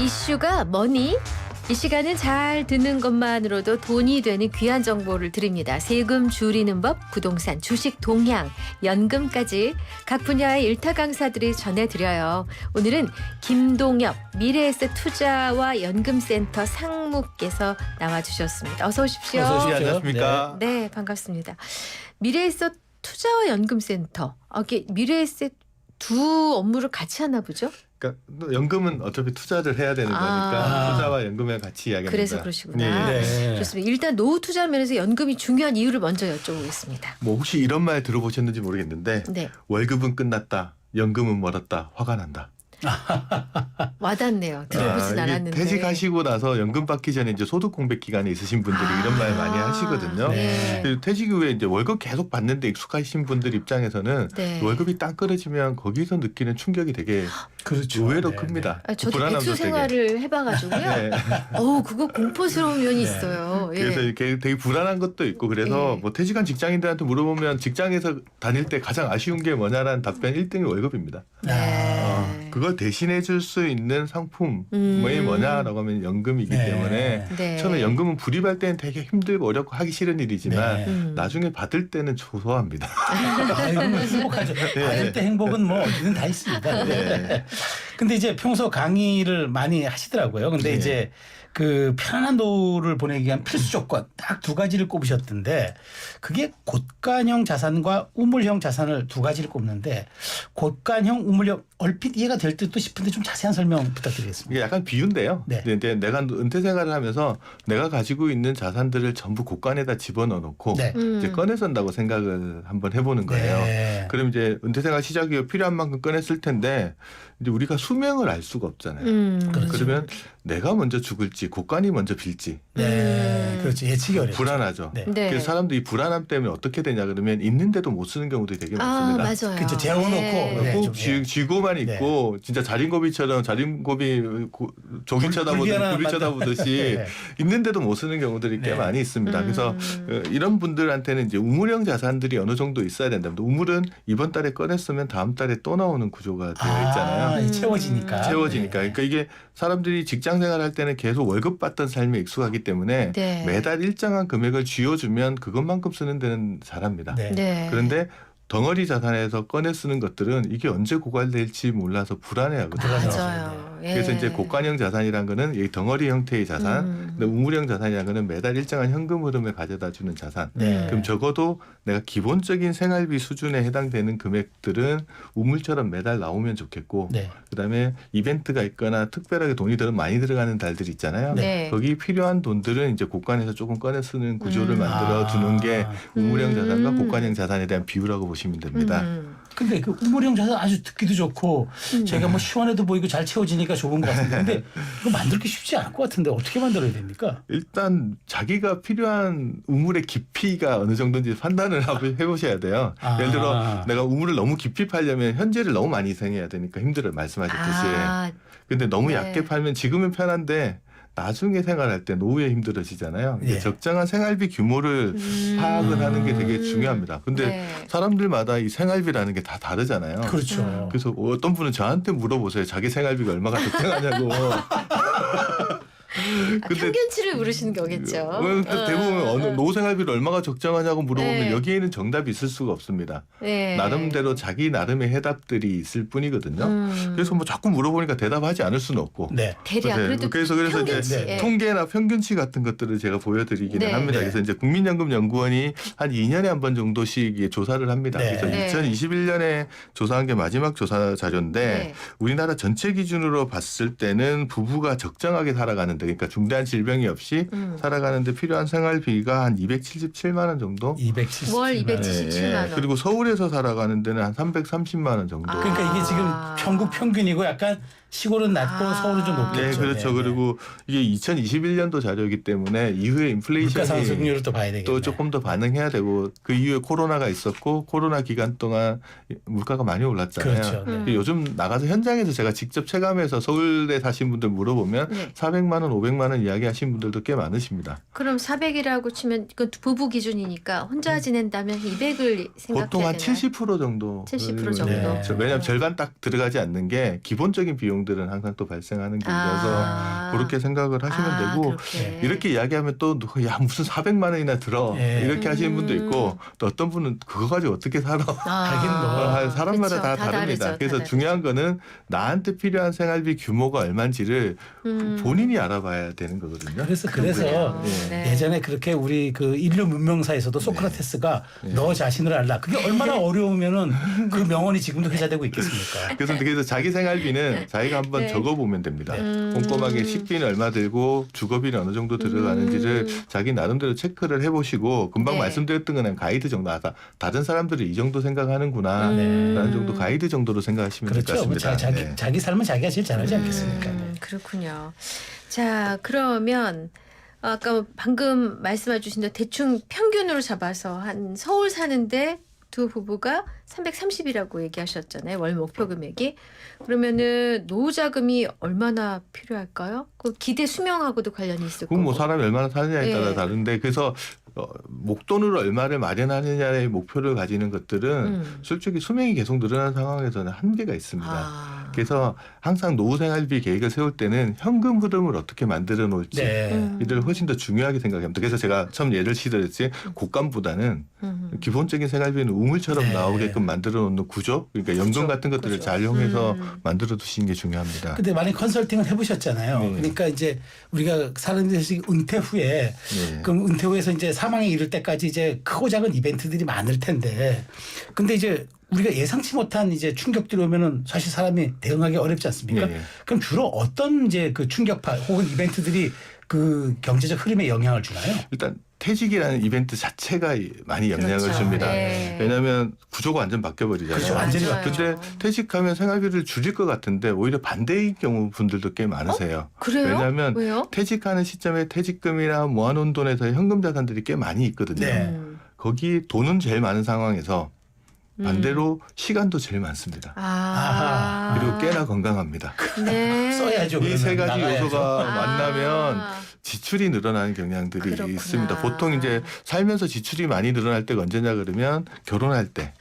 이슈가 뭐니? 이 시간은 잘 듣는 것만으로도 돈이 되는 귀한 정보를 드립니다. 세금 줄이는 법, 부동산, 주식 동향, 연금까지 각 분야의 일타 강사들이 전해드려요. 오늘은 김동엽 미래에셋 투자와 연금센터 상무께서 나와주셨습니다. 어서 오십시오. 어서 오십시오. 안녕하십니까? 네, 반갑습니다. 미래에셋 투자와 연금센터. 이게 미래에셋 두 업무를 같이 하나 보죠? 그러니까 연금은 어차피 투자를 해야 되는 거니까 투자와 연금을 같이 이야기합니다. 그래서 그러시구나. 네. 좋습니다. 일단 노후 투자 면에서 연금이 중요한 이유를 먼저 여쭤보겠습니다. 뭐 혹시 이런 말 들어보셨는지 모르겠는데 네, 월급은 끝났다, 연금은 멀었다, 화가 난다. 와닿네요. 들어보진 이게 않았는데. 퇴직하시고 나서 연금 받기 전에 이제 소득 공백 기간에 있으신 분들이 이런 말 많이 하시거든요. 네. 그리고 퇴직 후에 이제 월급 계속 받는데 익숙하신 분들 입장에서는 네. 월급이 딱 떨어지면 거기서 느끼는 충격이 되게 그렇죠. 의외로 네, 큽니다. 저도 불안함도 백수 생활을 해봐가지고요. 네. 그거 공포스러운 면이 네. 있어요. 예. 그래서 이렇게 되게 불안한 것도 있고 그래서 예. 뭐 퇴직한 직장인들한테 물어보면 직장에서 다닐 때 가장 아쉬운 게 뭐냐라는 답변 1등이 월급입니다. 네. 그걸 대신해 줄 수 있는 상품이 음. 뭐냐라고 하면 연금이기 네. 때문에 네. 처음에 연금은 불입할 때는 되게 힘들고 어렵고 하기 싫은 일이지만 네. 나중에 받을 때는 조소합니다. 아이고, 행복하죠. 받을 때 행복은 뭐 어디든 다 있습니다. 네. 근데 이제 평소 강의를 많이 하시더라고요. 근데 네. 이제 그 편안한 노후를 보내기 위한 필수 조건 딱 두 가지를 꼽으셨던데 그게 고간형 자산과 우물형 자산을 두 가지를 꼽는데 고간형, 우물형 얼핏 이해가 될 듯도 싶은데 좀 자세한 설명 부탁드리겠습니다. 이게 약간 비유인데요. 네. 이제 내가 은퇴 생활을 하면서 내가 가지고 있는 자산들을 전부 고간에다 집어넣어 놓고 네. 이제 꺼내 쓴다고 생각을 한번 해보는 거예요. 네. 그럼 이제 은퇴 생활 시작 이후 필요한 만큼 꺼냈을 텐데 이제 우리가 수명을 알 수가 없잖아요. 그렇죠. 그러면 내가 먼저 죽을지 고간이 먼저 빌지 네. 그렇죠. 예측이 어렵죠. 불안하죠. 네. 네. 그래서 사람들이 이 불안함 때문에 어떻게 되냐 그러면 있는데도 못 쓰는 경우들이 되게 많습니다. 맞아요. 그렇죠. 재워놓고 네, 꼭 좀, 예. 쥐고만 네. 있고 진짜 자린고비처럼 자린고비 조기 쳐다보듯이 불비하나 굴비 쳐다보듯이 네. 있는데도 못 쓰는 경우들이 꽤 네. 많이 있습니다. 그래서 이런 분들한테는 이제 우물형 자산들이 어느 정도 있어야 된답니다. 우물은 이번 달에 꺼냈으면 다음 달에 또 나오는 구조가 되어 있잖아요. 채워지니까. 채워지니까. 네. 그러니까 이게 사람들이 직장 생활할 때는 계속 월급 받던 삶에 익숙하기 때문에 네. 매달 일정한 금액을 쥐어주면 그것만큼 쓰는 데는 잘합니다. 네. 네. 그런데 덩어리 자산에서 꺼내 쓰는 것들은 이게 언제 고갈될지 몰라서 불안해하거든요. 맞아요. 예. 그래서 이제 고간형 자산이란 거는 이 덩어리 형태의 자산, 근데 우물형 자산이란 거는 매달 일정한 현금 흐름을 가져다 주는 자산. 네. 그럼 적어도 내가 기본적인 생활비 수준에 해당되는 금액들은 우물처럼 매달 나오면 좋겠고 네. 그다음에 이벤트가 있거나 특별하게 돈이 더 많이 들어가는 달들 있잖아요. 네. 거기 필요한 돈들은 이제 고간에서 조금 꺼내 쓰는 구조를 만들어 두는 게 우물형 자산과 고간형 자산에 대한 비유라고 보시면 됩니다. 근데 그 우물형 자산 아주 듣기도 좋고 제가 뭐 시원해도 보이고 잘 채워지니까 좋은 것 같은데 근데 이거 만들기 쉽지 않을 것 같은데 어떻게 만들어야 됩니까? 일단 자기가 필요한 우물의 깊이가 어느 정도인지 판단을 해보셔야 돼요. 예를 들어 내가 우물을 너무 깊이 팔려면 현재를 너무 많이 희생해야 되니까 힘들어요. 말씀하셨듯이. 근데 너무 네. 얕게 팔면 지금은 편한데 나중에 생활할 때 노후에 힘들어지잖아요. 이게 예. 적정한 생활비 규모를 파악을 하는 게 되게 중요합니다. 근데 네. 사람들마다 이 생활비라는 게 다 다르잖아요. 그렇죠. 그래서 어떤 분은 저한테 물어보세요. 자기 생활비가 얼마가 적정하냐고. 평균치를 물으시는 거겠죠. 대부분 노후 생활비를 얼마가 적정하냐고 물어보면 네. 여기에는 정답이 있을 수가 없습니다. 네. 나름대로 자기 나름의 해답들이 있을 뿐이거든요. 그래서 뭐 자꾸 물어보니까 대답하지 않을 수는 없고. 네. 대략 네. 그래도 그래서 평균치. 이제 예. 통계나 평균치 같은 것들을 제가 보여드리기는 네. 합니다. 네. 그래서 이제 국민연금연구원이 한 2년에 한 번 정도씩 조사를 합니다. 네. 그래서 네. 2021년에 조사한 게 마지막 조사 자료인데 네. 우리나라 전체 기준으로 봤을 때는 부부가 적정하게 살아가는데 그러니까 중대한 질병이 없이 살아가는데 필요한 생활비가 한 277만 원 정도. 277만 월 원. 277만 원. 그리고 서울에서 살아가는 데는 한 330만 원 정도. 그러니까 이게 지금 전국 평균이고 약간 시골은 낮고 서울은 좀 높겠죠. 네, 그렇죠. 네, 네. 그리고 이게 2021년도 자료이기 때문에 이후에 물가 인플레이션이 상승률을 또 봐야 되겠네. 또 조금 더 반응해야 되고 그 이후에 코로나가 있었고 코로나 기간 동안 물가가 많이 올랐잖아요. 그렇죠. 네. 요즘 나가서 현장에서 제가 직접 체감해서 서울에 사신 분들 물어보면 네. 400만 원, 원, 500만 원 이야기하신 분들도 꽤 많으십니다. 그럼 400이라고 치면 그 부부 기준이니까 혼자 지낸다면 200을 생각해야 보통 한 되나요? 70% 정도. 70% 정도. 네. 왜냐하면 절반 딱 들어가지 않는 게 기본적인 비용들은 항상 또 발생하는 길이라서 그렇게 생각을 하시면 되고 그렇게. 이렇게 이야기하면 또 야 무슨 400만 원이나 들어 네. 이렇게 하시는 분도 있고 또 어떤 분은 그거 가지고 어떻게 살아 하긴 뭐. 사람마다 그쵸. 다 다 다릅니다. 다르죠. 그래서 다 중요한 거는 나한테 필요한 생활비 규모가 얼마인지를 음. 본인이 알아봐야 되는 거거든요. 그래서 그렇군요. 예. 네. 예전에 그렇게 우리 그 인류 문명사에서도 소크라테스가 네. 너 자신을 알라. 그게 얼마나 어려우면은 그 명언이 지금도 회자되고 있겠습니까? 그래서 자기 생활비는 자기가 한번 네. 적어보면 됩니다. 음. 꼼꼼하게 식비는 얼마 들고 주거비는 어느 정도 들어가는지를 자기 나름대로 체크를 해보시고 금방 네. 말씀드렸던 거는 가이드 정도 다른 사람들이 이 정도 생각하는구나 라는 정도 가이드 정도로 생각하시면 될 것 그렇죠. 뭐 같습니다. 네. 자기 삶은 자기가 제일 잘하지 않겠습니까? 그렇군요. 자, 그러면 아까 방금 말씀해 주신 대로 대충 평균으로 잡아서 한 서울 사는데 두 부부가 330이라고 얘기하셨잖아요. 월 목표 금액이. 그러면은 노후 자금이 얼마나 필요할까요? 그 기대 수명하고도 관련이 있을 거고. 그건 뭐 사람이 얼마나 사느냐에 따라 네. 다른데 그래서 목돈으로 얼마를 마련하느냐의 목표를 가지는 것들은 솔직히 수명이 계속 늘어나는 상황에서는 한계가 있습니다. 그래서 항상 노후 생활비 계획을 세울 때는 현금 흐름을 어떻게 만들어 놓을지 네. 이를 훨씬 더 중요하게 생각합니다. 그래서 제가 처음 예를 들었지 곡간보다는 기본적인 생활비는 우물처럼 네. 나오게끔 만들어 놓는 구조, 그러니까 연금 그렇죠. 같은 것들을 그렇죠. 잘 이용해서 만들어 두시는 게 중요합니다. 근데 많이 컨설팅을 해보셨잖아요. 네. 그러니까 이제 우리가 사는 데서 은퇴 후에 네. 그럼 은퇴 후에서 이제 사망에 이를 때까지 이제 크고 작은 이벤트들이 많을 텐데, 근데 이제 우리가 예상치 못한 이제 충격들이 오면은 사실 사람이 대응하기 어렵지 않습니까? 네. 그럼 주로 어떤 이제 그 충격파 혹은 이벤트들이 그 경제적 흐름에 영향을 주나요? 일단 퇴직이라는 이벤트 자체가 많이 영향을 그렇죠. 줍니다. 네. 왜냐하면 구조가 완전 바뀌어버리잖아요. 그렇죠. 완전히 맞아요. 근데 퇴직하면 생활비를 줄일 것 같은데 오히려 반대의 경우 분들도 꽤 많으세요. 그래요? 왜냐하면 왜요? 퇴직하는 시점에 퇴직금이나 모아놓은 돈에서 현금 자산들이 꽤 많이 있거든요. 네. 거기 돈은 제일 많은 상황에서 반대로 시간도 제일 많습니다. 아. 그리고 꽤나 건강합니다. 네. 써야죠. 이 세 가지 나가야죠. 요소가 아. 만나면 지출이 늘어나는 경향들이 그렇구나. 있습니다. 보통 이제 살면서 지출이 많이 늘어날 때가 언제냐 그러면 결혼할 때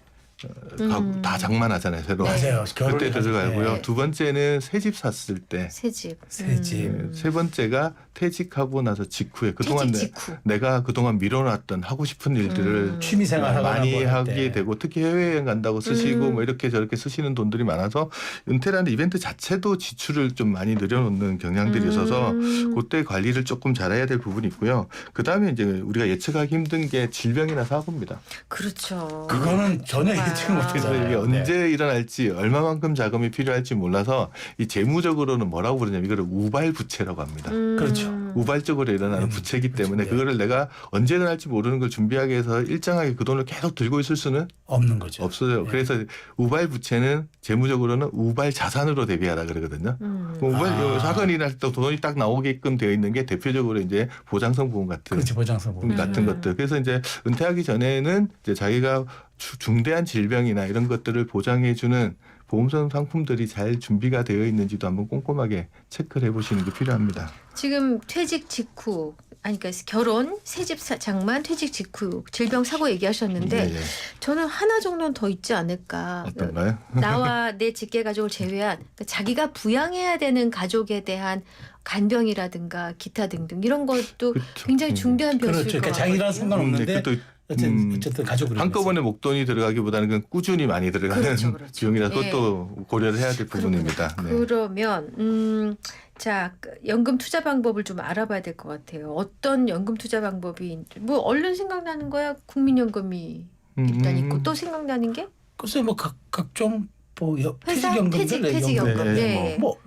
다 장만하잖아요. 새로. 맞아요. 그때 들어가고요. 네. 두 번째는 새 집 샀을 때. 새집. 새집. 세 번째가 퇴직하고 나서 직후에 그동안 퇴직 직후. 내가 그동안 미뤄놨던 하고 싶은 일들을 취미생활 하거나 많이 뭐 할 하게 때. 되고 특히 해외여행 간다고 쓰시고 뭐 이렇게 저렇게 쓰시는 돈들이 많아서 은퇴라는 이벤트 자체도 지출을 좀 많이 늘려놓는 경향들이 있어서 그때 관리를 조금 잘해야 될 부분이 있고요. 그다음에 이제 우리가 예측하기 힘든 게 질병이나 사고입니다. 그렇죠. 그거는 전혀 정말. 예측 못해서 그래서 이게 언제 일어날지 얼마만큼 자금이 필요할지 몰라서 이 재무적으로는 뭐라고 부르냐면 이거를 우발부채라고 합니다. 그렇죠. 우발적으로 일어나는 부채이기 때문에 그렇죠. 그거를 내가 언제 일어날지 모르는 걸 준비하기 위해서 일정하게 그 돈을 계속 들고 있을 수는 없는 거죠. 없어요. 네. 그래서 우발 부채는 재무적으로는 우발 자산으로 대비하라 그러거든요. 우발 사건이 일어날 때 돈이 딱 나오게끔 되어 있는 게 대표적으로 이제 보장성 보험 같은 그렇지 보장성 보험. 같은 것들. 그래서 이제 은퇴하기 전에는 이제 자기가 중대한 질병이나 이런 것들을 보장해주는 보험성 상품들이 잘 준비가 되어 있는지도 한번 꼼꼼하게 체크를 해보시는 게 필요합니다. 지금 퇴직 직후 아니 그러니까 결혼, 새집 장만, 퇴직 직후 질병 사고 얘기하셨는데 예. 저는 하나 정도는 더 있지 않을까. 어떤가요? 나와 내 직계 가족을 제외한 그러니까 자기가 부양해야 되는 가족에 대한 간병이라든가 기타 등등 이런 것도 그렇죠. 굉장히 중대한 변수일 그렇죠. 것 그러니까 같거든요. 자기랑 상관없는데 그것도 어쨌든 가족을 한꺼번에 목돈이 들어가기보다는 그건 꾸준히 많이 들어가는 그렇죠, 그렇죠. 비용이라 예. 그것도 고려를 해야 될 부분입니다. 네. 그러면 자 연금 투자 방법을 좀 알아봐야 될 것 같아요. 어떤 연금 투자 방법이 뭐 얼른 생각나는 거야? 국민연금이 일단 있고 또 생각나는 게 글쎄 뭐 각종 뭐 회사 퇴직연금들 퇴직연금. 네. 뭐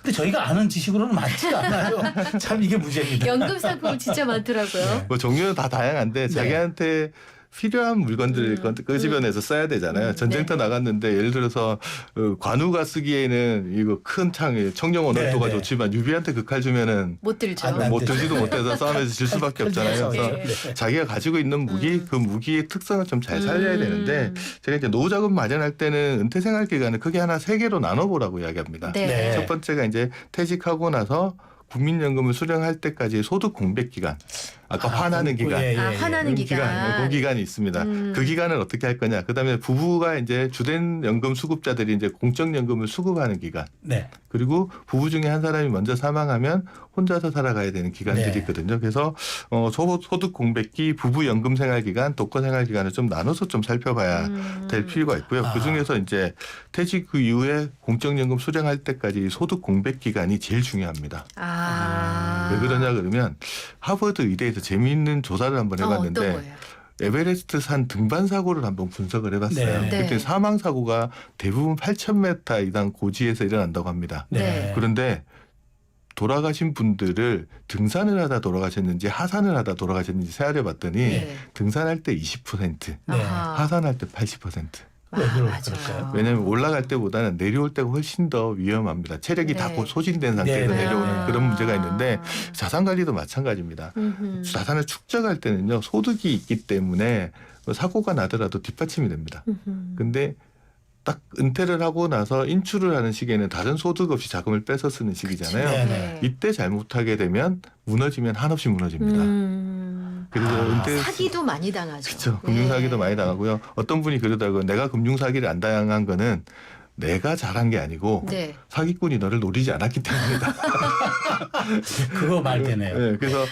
근데 저희가 아는 지식으로는 많지가 않아요. 참 이게 문제입니다. 연금 상품은 진짜 많더라고요. 뭐 종류는 다 다양한데 자기한테 필요한 물건들을 끄집어내서 써야 되잖아요. 전쟁터 나갔는데 예를 들어서 관우가 쓰기에는 이거 큰 창에 청룡 원월도가 네, 네. 좋지만 유비한테 그 칼 주면은 못 들죠. 안 못 들지도 못해서 싸움에서 질 수밖에 없잖아요. 그래서 네. 자기가 가지고 있는 무기 그 무기의 특성을 좀 잘 살려야 되는데 제가 이제 노후 자금 마련할 때는 은퇴 생활 기간을 크게 하나 3개로 나눠보라고 이야기합니다. 네. 네. 첫 번째가 이제 퇴직하고 나서 국민연금을 수령할 때까지 소득 공백 기간, 아까 화나는 기간, 화나는 기간. 그 기간이 있습니다. 그 기간을 어떻게 할 거냐? 그다음에 부부가 이제 주된 연금 수급자들이 이제 공적연금을 수급하는 기간. 네. 그리고 부부 중에 한 사람이 먼저 사망하면 혼자서 살아가야 되는 기간들이 네. 있거든요. 그래서 소득 공백기, 부부 연금 생활 기간, 독거 생활 기간을 좀 나눠서 좀 살펴봐야 될 필요가 있고요. 그 중에서 이제 퇴직 그 이후에 공적연금 수령할 때까지 소득 공백 기간이 제일 중요합니다. 왜 그러냐 그러면 하버드 의대에서 재미있는 조사를 한번 해봤는데 어떤 거예요? 에베레스트 산 등반 사고를 한번 분석을 해봤어요. 네. 그때 네. 사망 사고가 대부분 8,000m 이상 고지에서 일어난다고 합니다. 네. 그런데 돌아가신 분들을 등산을 하다 돌아가셨는지 하산을 하다 돌아가셨는지 세알해봤더니 네. 등산할 때 20%, 네. 하산할 때 80%. 왜 맞아요. 그럴까요? 왜냐하면 올라갈 때보다는 내려올 때가 훨씬 더 위험합니다. 체력이 네. 다 소진된 상태에서 네. 내려오는 그런 문제가 있는데 자산 관리도 마찬가지입니다. 자산을 축적할 때는요 소득이 있기 때문에 사고가 나더라도 뒷받침이 됩니다. 근데 딱 은퇴를 하고 나서 인출을 하는 시기에는 다른 소득 없이 자금을 빼서 쓰는 시기잖아요. 네. 네. 이때 잘못하게 되면 무너지면 한없이 무너집니다. 그래서 은퇴 사기도 많이 당하죠. 그렇죠. 금융사기도 많이 당하고요. 어떤 분이 그러더라고요. 내가 금융사기를 안 당한 거는 내가 잘한 게 아니고 네. 사기꾼이 너를 노리지 않았기 때문이다. 그거 말되네요. 네, 그래서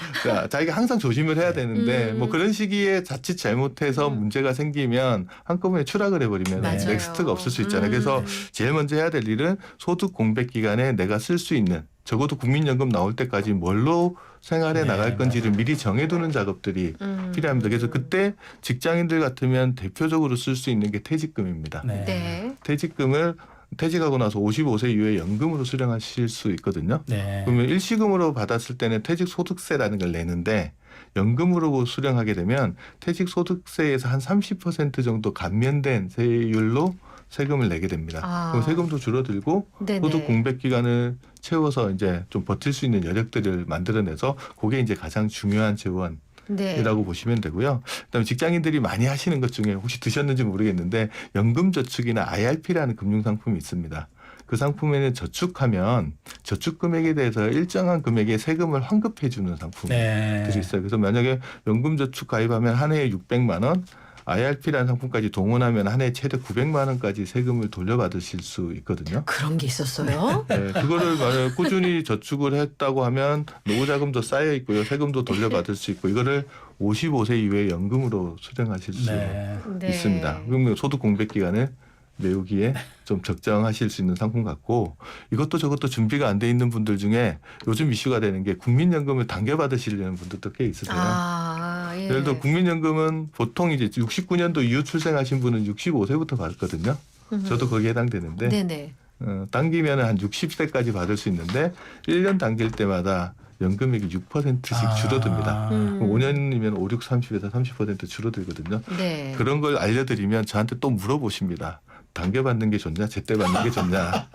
자기가 항상 조심을 해야 되는데 뭐 그런 시기에 자칫 잘못해서 문제가 생기면 한꺼번에 추락을 해버리면 맞아요. 넥스트가 없을 수 있잖아요. 그래서 제일 먼저 해야 될 일은 소득 공백 기간에 내가 쓸 수 있는 적어도 국민연금 나올 때까지 뭘로 생활해 네, 나갈 건지를 맞아요. 미리 정해두는 작업들이 필요합니다. 그래서 그때 직장인들 같으면 대표적으로 쓸 수 있는 게 퇴직금입니다. 네. 네. 퇴직금을 퇴직하고 나서 55세 이후에 연금으로 수령하실 수 있거든요. 네. 그러면 일시금으로 받았을 때는 퇴직소득세라는 걸 내는데 연금으로 수령하게 되면 퇴직소득세에서 한 30% 정도 감면된 세율로 세금을 내게 됩니다. 그럼 세금도 줄어들고 네네. 소득 공백 기간을 채워서 이제 좀 버틸 수 있는 여력들을 만들어내서 그게 이제 가장 중요한 재원. 네. 이라고 보시면 되고요. 그다음에 직장인들이 많이 하시는 것 중에 혹시 드셨는지 모르겠는데 연금저축이나 IRP라는 금융상품이 있습니다. 그 상품에는 저축하면 저축 금액에 대해서 일정한 금액의 세금을 환급해 주는 상품들이 네. 있어요. 그래서 만약에 연금저축 가입하면 한 해에 600만 원, IRP라는 상품까지 동원하면 한 해에 최대 900만 원까지 세금을 돌려받으실 수 있거든요. 그런 게 있었어요? 네, 그거를 만약 꾸준히 저축을 했다고 하면 노후자금도 쌓여 있고요. 세금도 돌려받을 수 있고 이거를 55세 이후에 연금으로 수령하실 수 네. 네. 있습니다. 그러면 소득 공백 기간을 메우기에 좀 적정하실 수 있는 상품 같고 이것도 저것도 준비가 안 돼 있는 분들 중에 요즘 이슈가 되는 게 국민연금을 당겨받으시려는 분들도 꽤 있으세요. 예. 예를 들어 국민연금은 보통 이제 69년도 이후 출생하신 분은 65세부터 받거든요. 저도 거기에 해당되는데 네네. 당기면 한 60세까지 받을 수 있는데 1년 당길 때마다 연금액이 6%씩 줄어듭니다. 5년이면 5, 6, 30에서 30% 줄어들거든요. 네. 그런 걸 알려드리면 저한테 또 물어보십니다. 당겨받는 게 좋냐, 제때 받는 게 좋냐.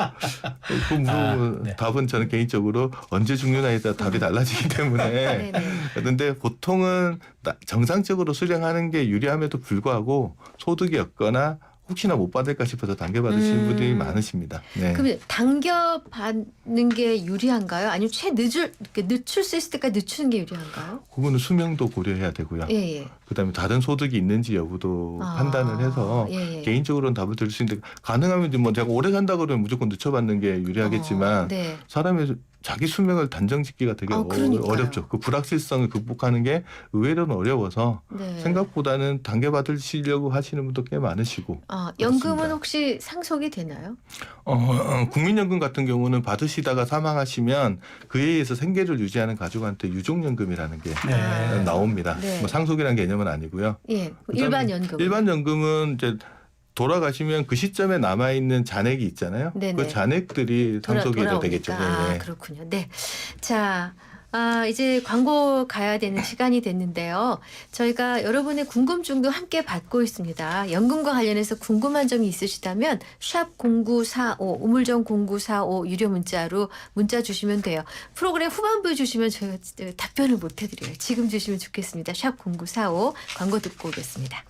그 물어보면 네. 답은 저는 개인적으로 언제 죽느냐에 따라 답이 달라지기 때문에. 네네. 그런데 보통은 정상적으로 수령하는 게 유리함에도 불구하고 소득이 없거나 혹시나 못 받을까 싶어서 당겨받으시는 분들이 많으십니다. 네. 그럼 당겨 받는 게 유리한가요? 아니면 늦출 수 있을 때까지 늦추는 게 유리한가요? 그거는 수명도 고려해야 되고요. 예. 그다음에 다른 소득이 있는지 여부도 판단을 해서 예. 개인적으로는 답을 드릴 수 있는데 가능하면 뭐 제가 오래 산다 그러면 무조건 늦춰받는 게 유리하겠지만 네. 사람의 자기 수명을 단정짓기가 되게 그러니까요. 어렵죠. 그 불확실성을 극복하는 게 의외로는 어려워서 네. 생각보다는 당겨받으시려고 하시는 분도 꽤 많으시고. 연금은 그렇습니다. 혹시 상속이 되나요? 국민연금 같은 경우는 받으시다가 사망하시면 그에 의해서 생계를 유지하는 가족한테 유족연금이라는 게 네. 나옵니다. 네. 뭐 상속이라는 개념은 아니고요. 예. 그다음에 일반 연금. 일반 연금은 이제 돌아가시면 그 시점에 남아 있는 잔액이 있잖아요. 네네. 그 잔액들이 상속이 돌아오니까. 되겠죠. 네. 그렇군요. 네. 자, 이제 광고 가야 되는 시간이 됐는데요. 저희가 여러분의 궁금증도 함께 받고 있습니다. 연금과 관련해서 궁금한 점이 있으시다면 샵 0945 우물정 0945 유료 문자로 문자 주시면 돼요. 프로그램 후반부에 주시면 저희가 답변을 못 해드려요. 지금 주시면 좋겠습니다. 샵 0945 광고 듣고 오겠습니다.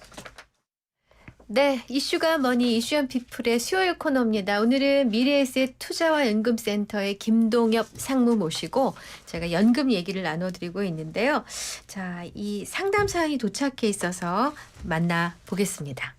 네, 이슈가 뭐니 이슈앤피플의 수요일 코너입니다. 오늘은 미래에셋 투자와 연금센터의 김동엽 상무 모시고 제가 연금 얘기를 나눠드리고 있는데요. 자, 이 상담 사연이 도착해 있어서 만나보겠습니다.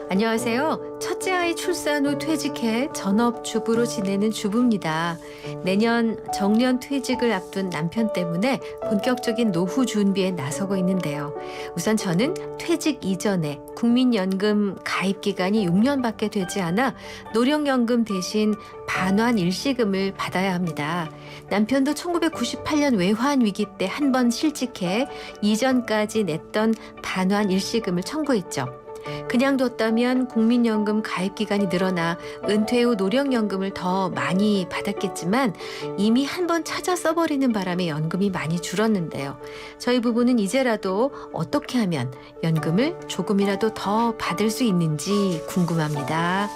안녕하세요. 첫째 아이 출산 후 퇴직해 전업주부로 지내는 주부입니다. 내년 정년 퇴직을 앞둔 남편 때문에 본격적인 노후 준비에 나서고 있는데요. 우선 저는 퇴직 이전에 국민연금 가입 기간이 6년밖에 되지 않아 노령연금 대신 반환 일시금을 받아야 합니다. 남편도 1998년 외환 위기 때 한 번 실직해 이전까지 냈던 반환 일시금을 청구했죠. 그냥 뒀다면 국민연금 가입 기간이 늘어나 은퇴 후 노령연금을 더 많이 받았겠지만 이미 한 번 찾아 써버리는 바람에 연금이 많이 줄었는데요. 저희 부부는 이제라도 어떻게 하면 연금을 조금이라도 더 받을 수 있는지 궁금합니다.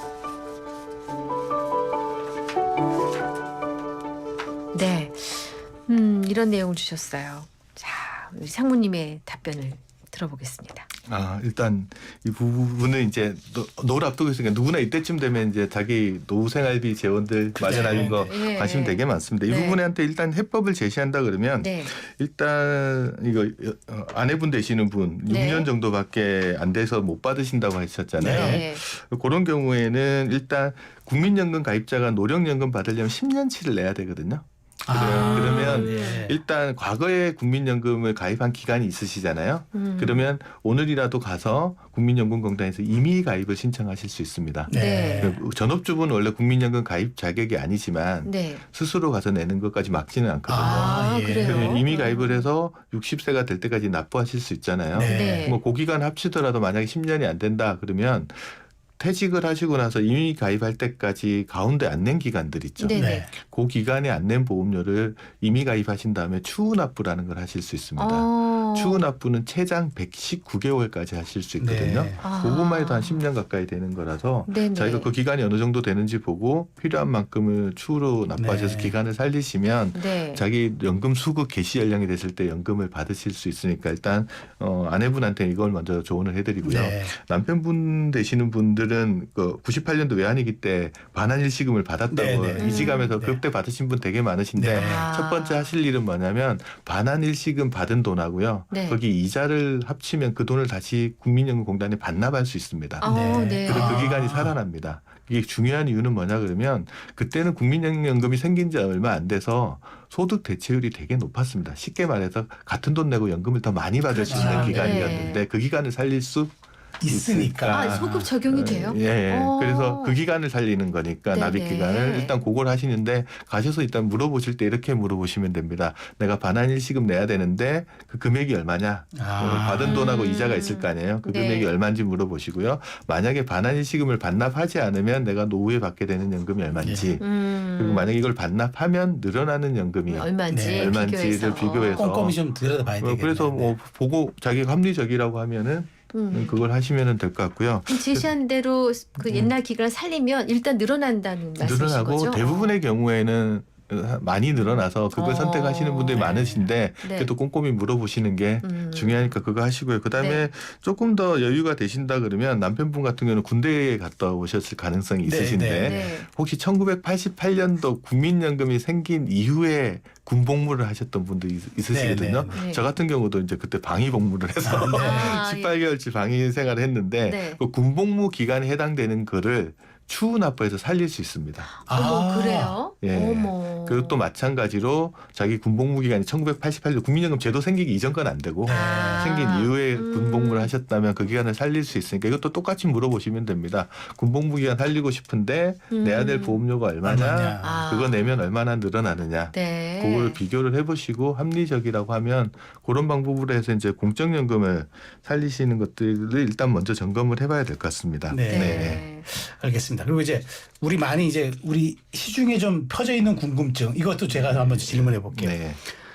네, 이런 내용을 주셨어요. 자, 우리 상무님의 답변을 들어보겠습니다. 일단 이 부분은 이제 노후를 앞두고 있으니까 누구나 이때쯤 되면 이제 자기 노후 생활비 재원들 마련하는 거 네. 관심 되게 많습니다. 이 네. 부분한테 일단 해법을 제시한다 그러면 네. 일단 이거 아내분 되시는 분 네. 6년 정도밖에 안 돼서 못 받으신다고 하셨잖아요. 네. 그런 경우에는 일단 국민연금 가입자가 노령연금 받으려면 10년치를 내야 되거든요. 그러면 네. 일단 과거에 국민연금을 가입한 기간이 있으시잖아요. 그러면 오늘이라도 가서 국민연금공단에서 임의 가입을 신청하실 수 있습니다. 네. 전업주부는 원래 국민연금 가입 자격이 아니지만 네. 스스로 가서 내는 것까지 막지는 않거든요. 예. 그래요? 그러면 임의 가입을 해서 60세가 될 때까지 납부하실 수 있잖아요. 네. 네. 뭐 그 기간 합치더라도 만약에 10년이 안 된다 그러면 퇴직을 하시고 나서 임의 가입할 때까지 가운데 안 낸 기간들 있죠. 네. 네. 그 기간에 안 낸 보험료를 임의 가입하신 다음에 추후 납부라는 걸 하실 수 있습니다. 추후 납부는 최장 119개월까지 하실 수 있거든요. 네. 그것만 해도 한 10년 가까이 되는 거라서 네네. 자기가 그 기간이 어느 정도 되는지 보고 필요한 만큼을 추후로 납부하셔서 네. 기간을 살리시면 네. 자기 연금 수급 개시 연령이 됐을 때 연금을 받으실 수 있으니까 일단 아내분한테 이걸 먼저 조언을 해드리고요. 네. 남편분 되시는 분들은 그 98년도 외환위기 때 반환일시금을 받았다고 네, 네. 이직하면서 네. 그때 받으신 분 되게 많으신데 네. 첫 번째 하실 일은 뭐냐면 반환일시금 받은 돈하고요. 네. 거기 이자를 합치면 그 돈을 다시 국민연금공단에 반납할 수 있습니다. 네. 네. 그래서 그 기간이 살아납니다. 이게 중요한 이유는 뭐냐 그러면 그때는 국민연금이 생긴 지 얼마 안 돼서 소득 대체율이 되게 높았습니다. 쉽게 말해서 같은 돈 내고 연금을 더 많이 받을 수 있는 그렇죠. 기간이었는데 그 기간을 살릴 수 있으니까. 소급 적용이 돼요? 예. 그래서 그 기간을 살리는 거니까 네네. 납입 기간을 일단 그걸 하시는데 가셔서 일단 물어보실 때 이렇게 물어보시면 됩니다. 내가 반환일시금 내야 되는데 그 금액이 얼마냐? 받은 돈하고 이자가 있을 거 아니에요. 그 네. 금액이 얼마인지 물어보시고요. 만약에 반환일시금을 반납하지 않으면 내가 노후에 받게 되는 연금이 얼마인지 그리고 만약에 이걸 반납하면 늘어나는 연금이 얼마인지 네. 얼마인지를 비교해서 꼼꼼히 좀 들여다봐야 되겠네요. 그래서 뭐 보고 자기가 합리적이라고 하면은 그걸 하시면은 될 것 같고요. 제시한 대로 그 옛날 기간을 살리면 일단 늘어난다는 말씀이신 늘어나고 거죠? 대부분의 경우에는 많이 늘어나서 그걸 선택하시는 분들이 네. 많으신데 네. 그래도 꼼꼼히 물어보시는 게 중요하니까 그거 하시고요. 그다음에 네. 조금 더 여유가 되신다 그러면 남편분 같은 경우는 군대에 갔다 오셨을 가능성이 네, 있으신데 네. 네. 혹시 1988년도 국민연금이 생긴 이후에 군복무를 하셨던 분들이 있으시거든요. 네, 네. 저 같은 경우도 이제 그때 방위 복무를 해서 아, 18개월치 방위 생활을 했는데 네. 그 군복무 기간에 해당되는 거를 추후 납부해서 살릴 수 있습니다. 어머, 그래요? 예. 어머. 그리고 또 마찬가지로 자기 군복무 기간이 1988년 국민연금 제도 생기기 이전 건 안 되고 아. 생긴 이후에 군복무를 하셨다면 그 기간을 살릴 수 있으니까 이것도 똑같이 물어보시면 됩니다. 군복무 기간 살리고 싶은데 내야 될 보험료가 얼마냐? 아. 그거 내면 얼마나 늘어나느냐? 네. 그거를 비교를 해보시고 합리적이라고 하면 그런 방법으로 해서 이제 공적연금을 살리시는 것들을 일단 먼저 점검을 해봐야 될 것 같습니다. 네. 네. 알겠습니다. 그리고 이제 우리 많이 이제 우리 시중에 좀 펴져 있는 궁금증 이것도 제가 한번 질문해 볼게요. 네.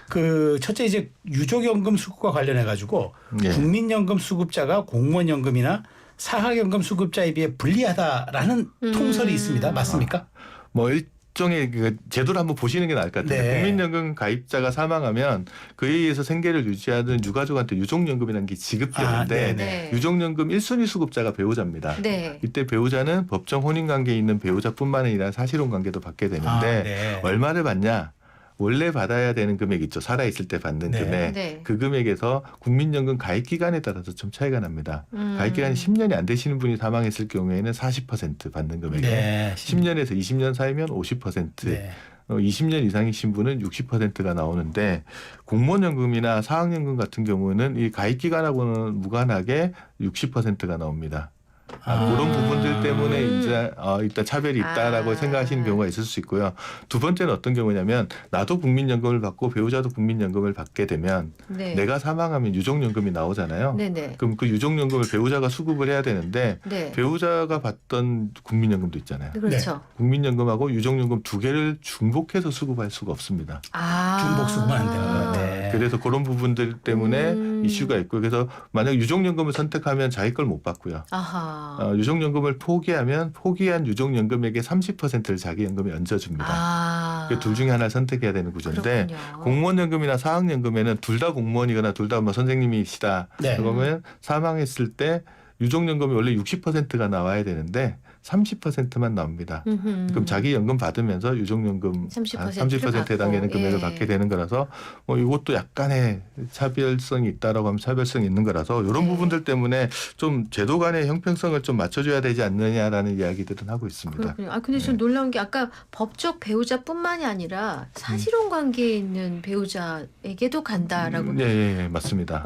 그 첫째 이제 유족연금 수급과 관련해 가지고 네. 국민연금 수급자가 공무원연금이나 사학연금 수급자에 비해 불리하다라는 통설이 있습니다. 맞습니까? 뭐 일종의 그 제도를 한번 보시는 게 나을 것 같아요. 네. 국민연금 가입자가 사망하면 그에 의해서 생계를 유지하는 유가족한테 유족연금이라는 게 지급되는데 네. 유족연금 1순위 수급자가 배우자입니다. 네. 이때 배우자는 법정 혼인관계에 있는 배우자뿐만 아니라 사실혼관계도 받게 되는데 네. 얼마를 받냐? 원래 받아야 되는 금액 있죠. 살아있을 때 받는 네. 금액. 네. 그 금액에서 국민연금 가입 기간에 따라서 좀 차이가 납니다. 가입 기간이 10년이 안 되시는 분이 사망했을 경우에는 40% 받는 금액에 네. 10년에서 20년 사이면 50%, 네. 20년 이상이신 분은 60%가 나오는데 공무원연금이나 사학연금 같은 경우는 이 가입 기간하고는 무관하게 60%가 나옵니다. 그런 부분들 때문에 이제 일단 차별이 있다라고 생각하시는 경우가 있을 수 있고요. 두 번째는 어떤 경우냐면 나도 국민연금을 받고 배우자도 국민연금을 받게 되면 네. 내가 사망하면 유족연금이 나오잖아요. 네네. 그럼 그 유족연금을 배우자가 수급을 해야 되는데 네. 배우자가 받던 국민연금도 있잖아요. 그렇죠. 국민연금하고 유족연금 두 개를 중복해서 수급할 수가 없습니다. 중복 수급은 안 되는 네. 그래서 그런 부분들 때문에 이슈가 있고 그래서 만약 유족연금을 선택하면 자기 걸 못 받고요. 아하. 유족연금을 포기하면 포기한 유족연금액의 30%를 자기 연금에 얹어줍니다. 둘 중에 하나를 선택해야 되는 구조인데 그렇군요. 공무원연금이나 사학연금에는 둘 다 공무원이거나 둘 다 뭐 선생님이시다. 네. 그러면 사망했을 때 유족연금이 원래 60%가 나와야 되는데 30%만 나옵니다. 그럼 자기 연금 받으면서 유족연금 30%에 해당되는 받고, 금액을 예. 받게 되는 거라서 뭐 이것도 약간의 차별성이 있다라고 하면 차별성이 있는 거라서 이런 네. 부분들 때문에 좀 제도 간의 형평성을 좀 맞춰줘야 되지 않느냐라는 이야기들은 하고 있습니다. 그렇군요. 근데 좀 놀라운 게 아까 법적 배우자뿐만이 아니라 사실혼 관계에 있는 배우자에게도 간다라고. 네, 맞습니다.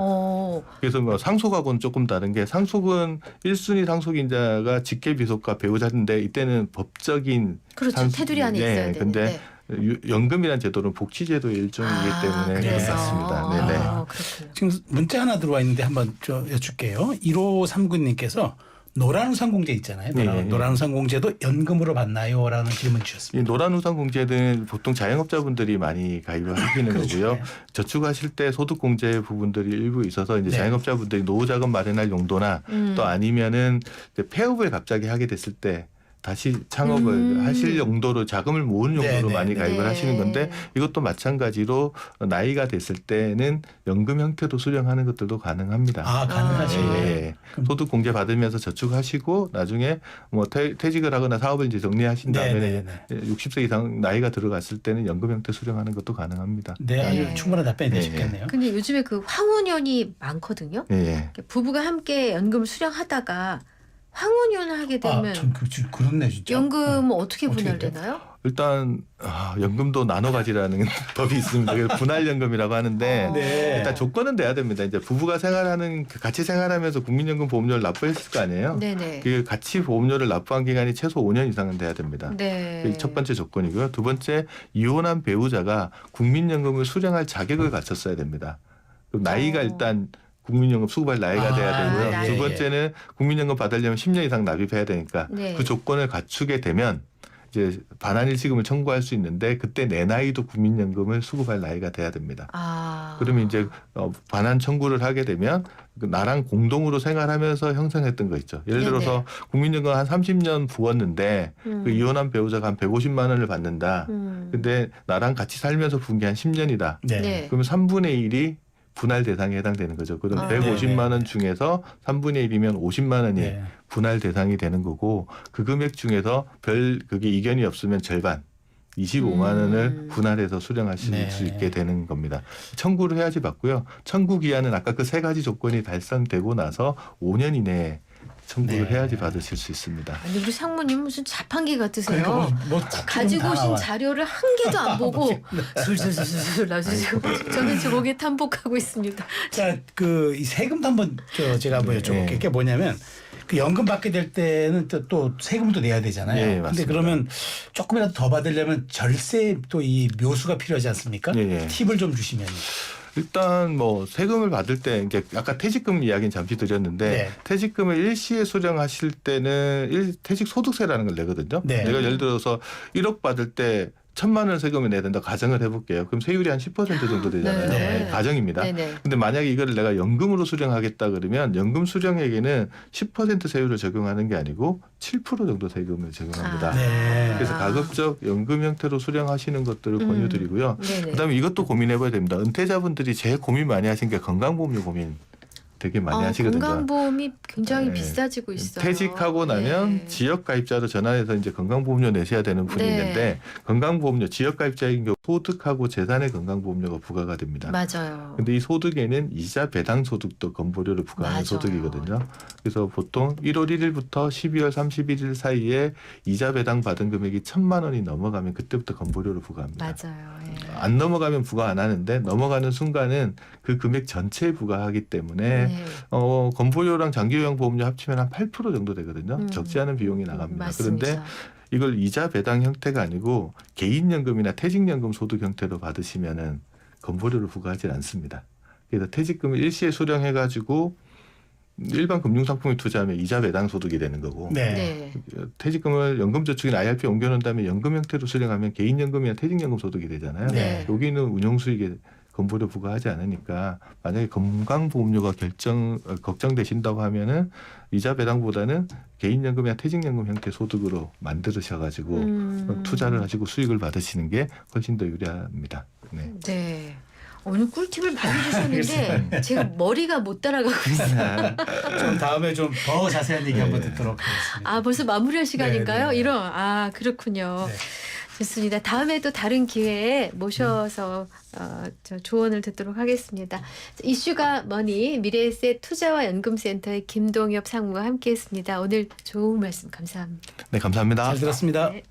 그래서 뭐 상속하고는 조금 다른 게 상속은 1순위 상속인자가 직계 비속과 배우자인데 이때는 법적인 그렇죠. 테두리 안에 있어야 되는데. 근데 연금이라는 제도는 복지제도의 일종이기 때문에 그래서. 그렇습니다. 네네. 그렇군요. 지금 문자 하나 들어와 있는데 한번 여쭐게요. 1539님께서 노란우산공제 있잖아요. 노란우산공제도 연금으로 받나요?라는 질문 주셨습니다. 이 노란우산공제는 보통 자영업자분들이 많이 가입을 하시는 그렇죠. 거고요. 네. 저축하실 때 소득공제 부분들이 일부 있어서 이제 네. 자영업자분들이 노후자금 마련할 용도나 또 아니면은 이제 폐업을 갑자기 하게 됐을 때 다시 창업을 하실 용도로 자금을 모으는 용도로 네, 많이 네, 가입을 네. 하시는 건데 이것도 마찬가지로 나이가 됐을 때는 연금 형태도 수령하는 것들도 가능합니다. 가능하죠. 예. 소득 공제 받으면서 저축하시고 나중에 뭐 퇴직을 하거나 사업을 이제 정리하신 다음에 60세 이상 나이가 들어갔을 때는 연금 형태 수령하는 것도 가능합니다. 네, 아주 네. 충분한 답변이 되셨겠네요. 근데 요즘에 그 황혼연이 많거든요. 예. 부부가 함께 연금을 수령하다가 황혼연을 하게 되면 참 그렇네 진짜. 연금은 어떻게 어떻게 분할되나요? 일단 연금도 나눠 가지라는 법이 있습니다. 그래서 분할연금이라고 하는데 네. 일단 조건은 돼야 됩니다. 이제 부부가 생활하는 같이 생활하면서 국민연금 보험료를 납부했을 거 아니에요. 네네. 그 같이 보험료를 납부한 기간이 최소 5년 이상은 돼야 됩니다. 네. 그게 첫 번째 조건이고요. 두 번째 이혼한 배우자가 국민연금을 수령할 자격을 갖췄어야 됩니다. 그럼 나이가 일단 국민연금 수급할 나이가 돼야 되고요. 나이. 두 번째는 국민연금 받으려면 10년 이상 납입해야 되니까 네. 그 조건을 갖추게 되면 이제 반환일시금을 청구할 수 있는데 그때 내 나이도 국민연금을 수급할 나이가 돼야 됩니다. 그러면 이제 반환 청구를 하게 되면 나랑 공동으로 생활하면서 형성했던 거 있죠. 예를 들어서 국민연금 한 30년 부었는데 그 이혼한 배우자가 한 150만 원을 받는다. 근데 나랑 같이 살면서 부은 게 한 10년이다. 네. 그러면 3분의 1이 분할 대상에 해당되는 거죠. 그럼 150만 원 중에서 3분의 1이면 50만 원이 분할 대상이 되는 거고 그 금액 중에서 그게 이견이 없으면 절반 25만 원을 분할해서 수령하실 수 있게 되는 겁니다. 청구를 해야지 받고요. 청구 기한은 아까 그 세 가지 조건이 달성되고 나서 5년 이내에 청구를 해야지 받으실 수 있습니다. 아니 우리 상무님 무슨 자판기 같으세요? 그러니까 가지고 오신 자료를 한 개도 안 보고 술술술술 놔주시고 저는 저 거기에 탐복하고 있습니다. 자, 이 세금도 한번 제가 한번 여쭤볼게요. 그게 뭐냐면 그 연금 받게 될 때는 또 세금도 내야 되잖아요. 네, 근데 맞습니다. 그러면 조금이라도 더 받으려면 절세 또 이 묘수가 필요하지 않습니까? 팁을 좀 주시면. 일단 뭐 세금을 받을 때 이제 아까 퇴직금 이야기는 잠시 드렸는데 퇴직금을 일시에 수령하실 때는 퇴직소득세라는 걸 내거든요. 내가 예를 들어서 1억 받을 때 1,000만 원 세금을 내야 된다 가정을 해볼게요. 그럼 세율이 한 10% 정도 되잖아요. 네. 가정입니다. 네네. 근데 만약에 이거를 내가 연금으로 수령하겠다 그러면 연금 수령액에는 10% 세율을 적용하는 게 아니고 7% 정도 세금을 적용합니다. 네. 그래서 가급적 연금 형태로 수령하시는 것들을 권유드리고요. 네네. 그다음에 이것도 고민해봐야 됩니다. 은퇴자분들이 제일 고민 많이 하신 게 건강보험료 고민 되게 많이 하시거든요. 건강보험이 굉장히 네. 비싸지고 있어요. 퇴직하고 나면 네. 지역가입자로 전환해서 이제 건강보험료 내셔야 되는 분이 네. 있는데 건강보험료 지역가입자인 경우 소득하고 재산의 건강보험료가 부과가 됩니다. 맞아요. 근데 이 소득에는 이자 배당 소득도 건보료를 부과하는 맞아요. 소득이거든요. 그래서 보통 1월 1일부터 12월 31일 사이에 이자 배당 받은 금액이 1,000만 원이 넘어가면 그때부터 건보료를 부과합니다. 맞아요. 예. 안 넘어가면 부과 안 하는데 넘어가는 순간은 그 금액 전체에 부과하기 때문에 네. 건보료랑 장기요양 보험료 합치면 한 8% 정도 되거든요. 적지 않은 비용이 나갑니다. 맞습니다. 그런데 이걸 이자 배당 형태가 아니고 개인연금이나 퇴직연금 소득 형태로 받으시면은 건보료를 부과하지 않습니다. 그래서 퇴직금을 일시에 수령해가지고 일반 금융상품에 투자하면 이자 배당 소득이 되는 거고 네. 네. 퇴직금을 연금저축이나 IRP에 옮겨놓은 다음에 연금 형태로 수령하면 개인연금이나 퇴직연금 소득이 되잖아요. 네. 여기는 운용수익에 건보료 부과하지 않으니까 만약에 건강보험료가 걱정되신다고 하면은 이자 배당보다는 개인연금이나 퇴직연금 형태 소득으로 만드셔가지고 투자를 하시고 수익을 받으시는 게 훨씬 더 유리합니다. 네. 네. 오늘 꿀팁을 많이 주셨는데 제가 머리가 못 따라가고 있어요. 좀 다음에 좀 더 자세한 얘기 한번 네. 듣도록 하겠습니다. 아 벌써 마무리할 시간인가요? 네. 그렇군요. 네. 좋습니다. 다음에 또 다른 기회에 모셔서 저 조언을 듣도록 하겠습니다. 이슈가 뭐니 미래에셋 투자와 연금센터의 김동엽 상무와 함께했습니다. 오늘 좋은 말씀 감사합니다. 네, 감사합니다. 잘 들었습니다. 네.